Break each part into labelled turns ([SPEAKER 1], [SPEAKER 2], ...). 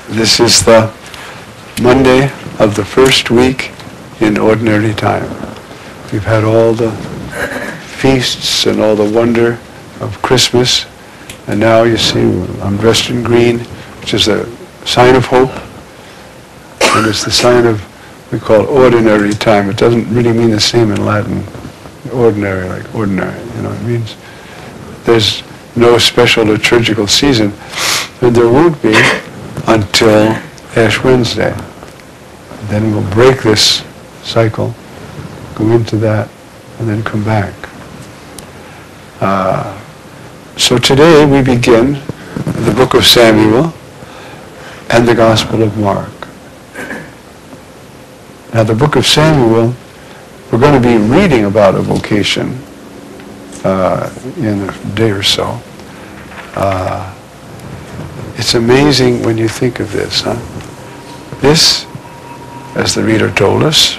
[SPEAKER 1] This is the Monday of the first week in Ordinary Time. We've had all the feasts and all the wonder of Christmas, and now you see I'm dressed in green, which is a sign of hope, and it's the sign of, we call it Ordinary Time. It doesn't really mean the same in Latin, ordinary, like ordinary, it means there's no special liturgical season, and there won't be until Ash Wednesday. Then we'll break this cycle, go into that, and then come back. So today we begin the book of Samuel and the Gospel of Mark. Now the book of Samuel, we're going to be reading about a vocation in a day or so. It's amazing when you think of this, huh? This, as the reader told us,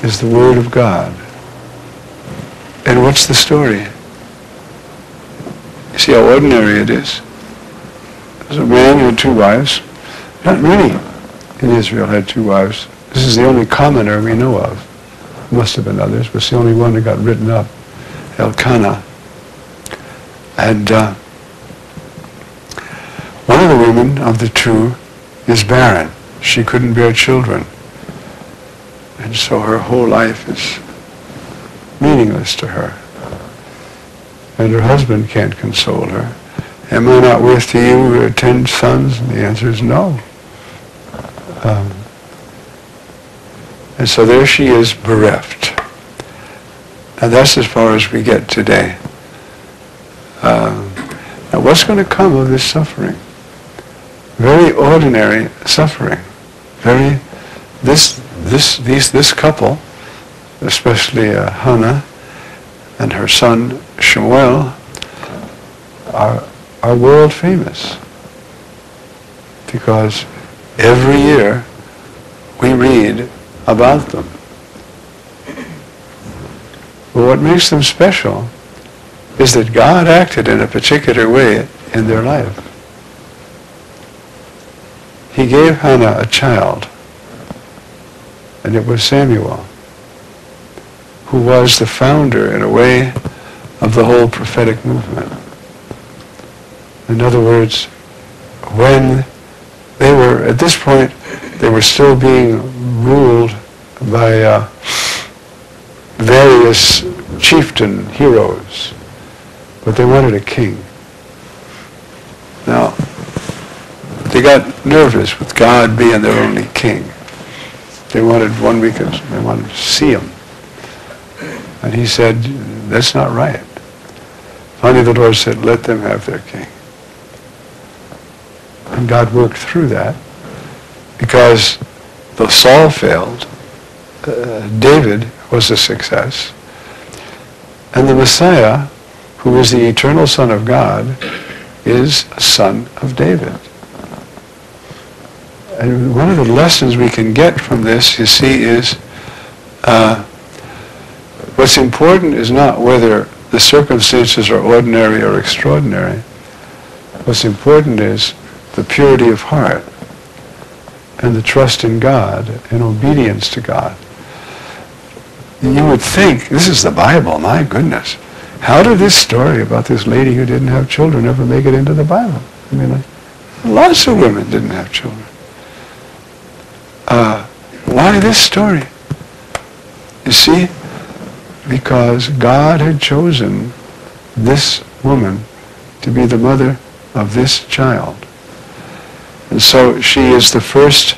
[SPEAKER 1] is the Word of God. And what's the story? You see how ordinary it is? There's a man who had 2 wives. Not many in Israel had 2 wives. This is the only commoner we know of. Must have been others, but it's the only one that got written up, Elkanah. And one of the women of the 2 is barren. She couldn't bear children. And so her whole life is meaningless to her. And her husband can't console her. Am I not worth to you 10 sons? And the answer is no. And so there she is, bereft. And that's as far as we get today. Now what's going to come of this suffering? Very ordinary suffering. This couple, especially Hannah and her son Shemuel, are world famous. Because every year we read about them. But what makes them special is that God acted in a particular way in their life. He gave Hannah a child, and it was Samuel, who was the founder, in a way, of the whole prophetic movement. In other words, when they were, at this point, they were still being ruled by various chieftain heroes, but they wanted a king. Now, they got nervous with God being their only king. They wanted one because they wanted to see him. And he said, that's not right. Finally the Lord said, let them have their king. And God worked through that, because though Saul failed, David was a success. And the Messiah, who is the eternal Son of God, is a son of David. And one of the lessons we can get from this, you see, is what's important is not whether the circumstances are ordinary or extraordinary. What's important is the purity of heart and the trust in God and obedience to God. You would think, this is the Bible, my goodness. How did this story about this lady who didn't have children ever make it into the Bible? I mean, lots of women didn't have children. Why this story? You see, because God had chosen this woman to be the mother of this child. And so she is the first,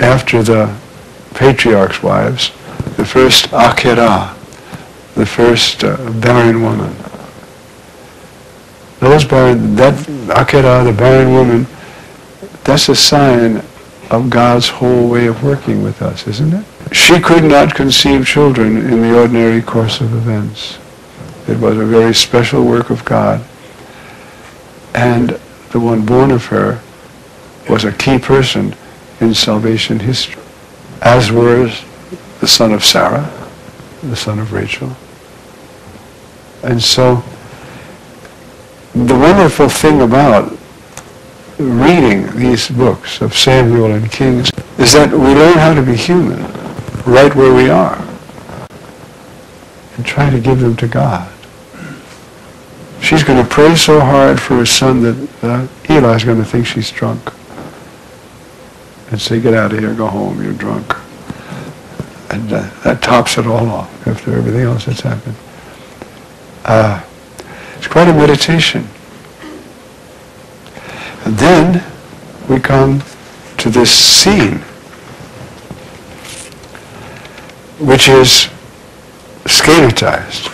[SPEAKER 1] after the patriarch's wives, the first Akerah, the first barren woman. Those barren, that Akerah, the barren woman, that's a sign of God's whole way of working with us, isn't it? She could not conceive children in the ordinary course of events. It was a very special work of God. And the one born of her was a key person in salvation history, as was the son of Sarah, the son of Rachel. And so the wonderful thing about reading these books of Samuel and Kings is that we learn how to be human right where we are and try to give them to God. She's going to pray so hard for her son that Eli's going to think she's drunk and say, get out of here, go home, you're drunk. And that tops it all off after everything else that's happened. It's quite a meditation. And then we come to this scene, which is schematized.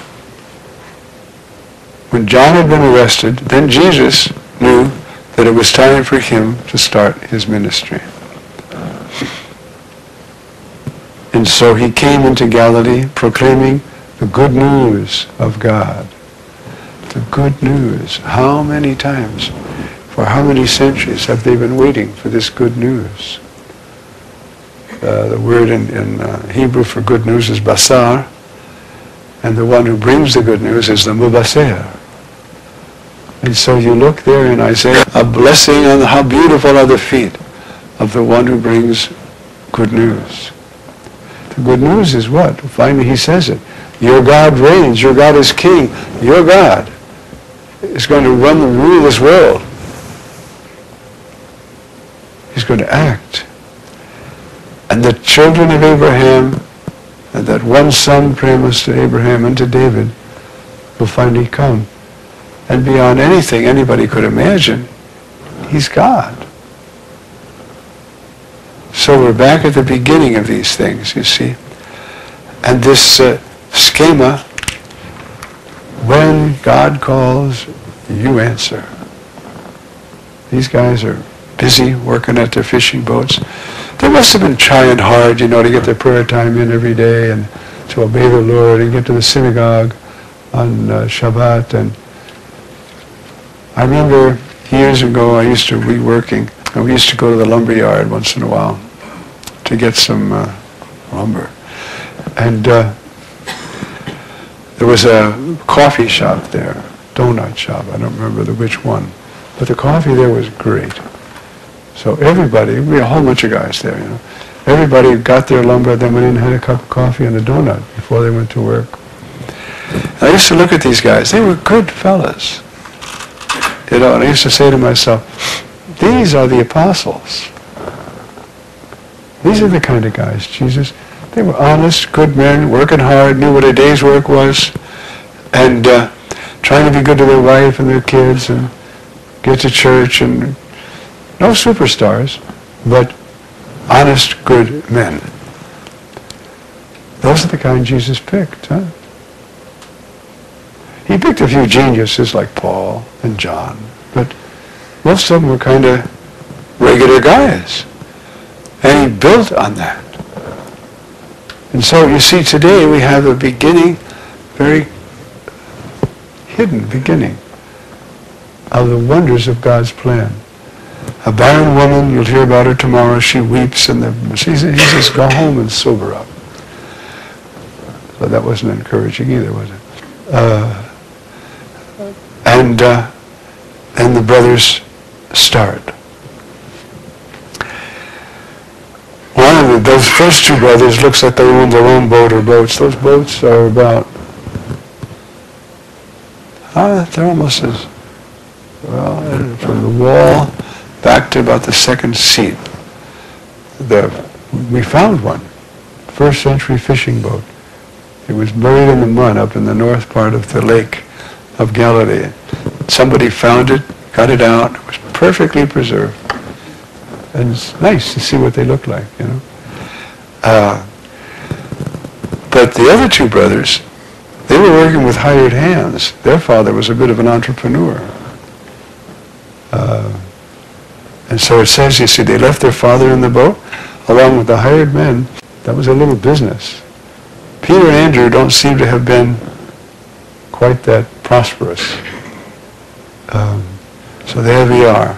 [SPEAKER 1] When John had been arrested, then Jesus knew that it was time for him to start his ministry. And so he came into Galilee proclaiming the good news of God. The good news. How many times, for how many centuries have they been waiting for this good news? The word in Hebrew for good news is basar, and the one who brings the good news is the mubasir. And so you look there in Isaiah, a blessing on how beautiful are the feet of the one who brings good news. The good news is what? Finally he says it. Your God reigns, your God is king, your God is going to rule this world. He's going to act. And the children of Abraham, and that one son promised to Abraham and to David, will finally come. And beyond anything anybody could imagine, he's God. So we're back at the beginning of these things, you see. And this schema, when God calls, you answer. These guys are busy working at their fishing boats. They must have been trying hard, to get their prayer time in every day and to obey the Lord and get to the synagogue on Shabbat. And I remember years ago I used to be working, and we used to go to the lumber yard once in a while to get some lumber. And there was a coffee shop there, donut shop, I don't remember which one. But the coffee there was great. So everybody, we had a whole bunch of guys there, Everybody got their lumber, then went in and had a cup of coffee and a donut before they went to work. And I used to look at these guys. They were good fellas. And I used to say to myself, these are the apostles. These are the kind of guys, Jesus. They were honest, good men, working hard, knew what a day's work was, and trying to be good to their wife and their kids and get to church, and no superstars, but honest, good men. Those are the kind Jesus picked, huh? He picked a few geniuses like Paul and John, but most of them were kind of regular guys. And he built on that. And so you see, today we have a beginning, very hidden beginning of the wonders of God's plan. A barren woman, you'll hear about her tomorrow, she weeps, and he says, go home and sober up. So that wasn't encouraging either, was it? And the brothers start. One of those first two brothers looks like they own their own boat or boats. Those boats are about, they're almost as, well, from the wall back to about the second seat. We found one, first century fishing boat. It was buried in the mud up in the north part of the lake of Galilee. Somebody found it, got it out, it was perfectly preserved. And it's nice to see what they look like, But the other two brothers, they were working with hired hands. Their father was a bit of an entrepreneur. And so it says, you see, they left their father in the boat along with the hired men. That was a little business. Peter and Andrew don't seem to have been quite that prosperous. So there we are.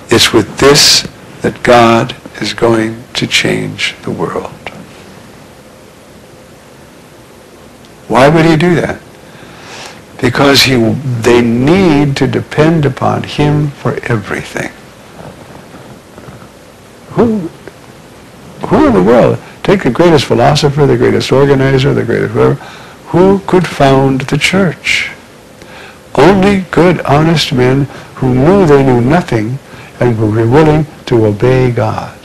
[SPEAKER 1] It's with this that God is going to change the world. Why would he do that? because they need to depend upon him for everything. Who in the world, take the greatest philosopher, the greatest organizer, the greatest whoever, who could found the church? Only good, honest men who knew they knew nothing and were willing to obey God.